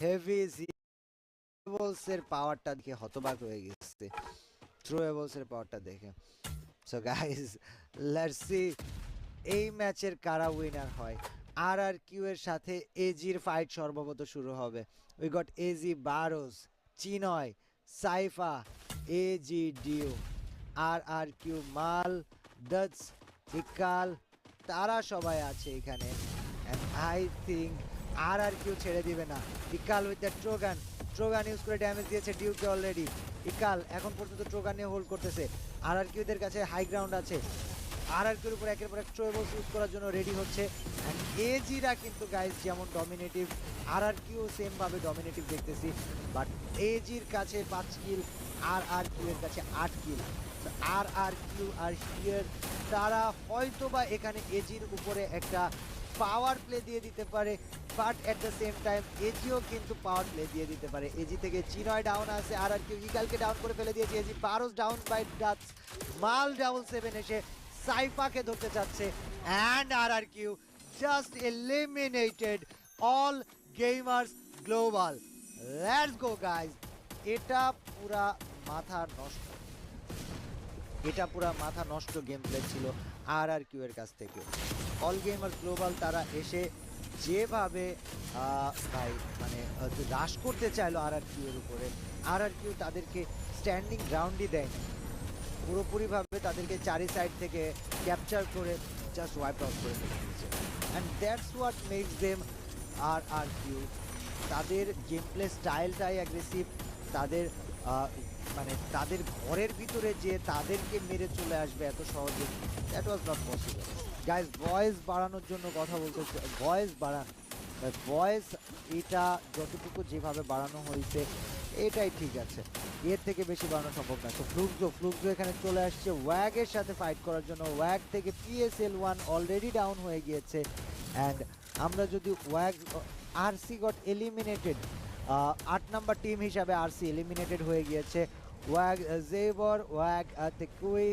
Heavy এর পাওয়ারটা দেখে হতবাক হয়ে গেছে, থ্রোয়েবলস এর পাওয়ারটা দেখে। সো গাইস, লেটস সি এই ম্যাচের কারা উইনার হয়। আর আর কিউ এর সাথে এজির ফাইট সর্বপ্রথম শুরু হবে। উই গট এজি, বারোস, চিনয়, সাইফা, এজি ডিউ, আর আর কিউ, মাল, ডাটস, ইকাল, তারা সবাই আছে এখানে। And I think R R Q ছেড়ে দিবে না। ইকাল with the trojan, trojan use করে ড্যামেজ দিয়েছে ডিউকে অলরেডি। ইকাল এখন পর্যন্ত ট্রোগান নিয়ে হোল্ড করতেছে। আর আর কিউদের কাছে হাই গ্রাউন্ড আছে, আর আর কিউর উপর একের পর এক ট্রোয়েবলস ইউজ করার জন্য রেডি হচ্ছে। অ্যান্ড এজিরা কিন্তু গাইস যেমন ডমিনেটিভ, আর আর কিউ সেম ভাবে ডমিনেটিভ দেখতেছি। বাট এজির কাছে 5 কিল, আর আর কিউ এর কাছে 8 কিল। আর আর কিউ আর হিয়ার, তারা হয়তোবা এখানে এজির উপরে একটা পাওয়ার প্লে দিয়ে দিতে পারে, but at the same time এজিও কিন্তু পাওয়ার প্লে দিয়ে দিতে পারে। এজি থেকে চিনয় ডাউন আছে, আর আর কিউ ইকালকে ডাউন করে ফেলে দিয়েছে এজি। বারোস ডাউন বাই ডাটস, মাল ডাবল 7 এসে সাইফাকে ধরতে চাচ্ছে। And R R Q just eliminated all Gamers Global. Let's go guys, এটা পুরা মাথা নষ্ট, এটা পুরা মাথা নষ্ট গেম প্লে ছিল আর আর কিউ এর কাছ থেকে। অল গেমার্স গ্লোবাল তারা এসে যেভাবে ভাই মানে রাশ করতে চাইলো আর আর কিউ এর উপরে, আর আর কিউ তাদেরকে স্ট্যান্ডিং গ্রাউন্ডই দেয়নি, পুরোপুরিভাবে তাদেরকে চারি সাইড থেকে ক্যাপচার করে জাস্ট ওয়াইপ আউট করে দিয়েছে। And that's what makes them R R Q. তাদের গেম প্লে স্টাইলটাই অ্যাগ্রেসিভ, তাদের মানে তাদের ঘরের ভিতরে যে তাদেরকে মেরে চলে আসবে এত সহজে, that was not possible. Guys voice বাড়ানোর জন্য কথা বলতে, ভয়েস বাড়ান, ভয়েস এটা যতটুকু যেভাবে বাড়ানো হয়েছে এটাই ঠিক আছে, এর থেকে বেশি বাড়ানো সম্ভব না। তো ফ্লুকজো এখানে চলে আসছে ওয়াগের সাথে ফাইট করার জন্য। ওয়াগ থেকে PSL1 অলরেডি ডাউন হয়ে গিয়েছে। অ্যান্ড আমরা যদি ওয়াগ, RC got eliminated, 8 number team হিসাবে আরসি এলিমিনেটেড হয়ে গিয়েছে। ওয়াগ, জেবর, ওয়াগ, তেকুই,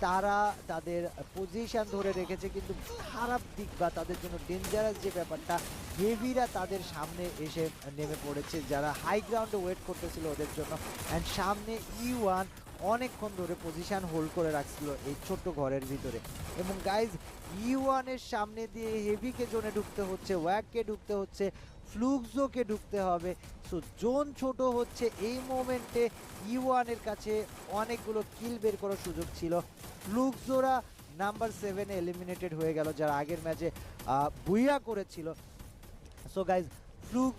তারা তাদের পজিশন ধরে রেখেছে, কিন্তু খারাপ দিক বা তাদের জন্য ডেঞ্জারাস যে ব্যাপারটা, হেভিরা তাদের সামনে এসে নেমে পড়েছে, যারা হাই গ্রাউন্ডে ওয়েট করতেছিল ওদের জন্য। অ্যান্ড সামনে E1 অনেকক্ষণ ধরে পজিশন হোল্ড করে রাখছিল এই ছোট্ট ঘরের ভিতরে। এবং গাইজ E1 এর সামনে দিয়ে হেভিকে জোনে ঢুকতে হচ্ছে, ওয়াগকে ঢুকতে হচ্ছে, ফ্লুকজোকে ঢুকতে হবে। সো জোন ছোট হচ্ছে, এই মোমেন্টে E1 এর কাছে অনেকগুলো কিল বের করার সুযোগ ছিল। ফ্লুকজোরা নাম্বার 7 এ এলিমিনেটেড হয়ে গেল, যারা আগের ম্যাচে বুইয়া করেছিল। So guys fluke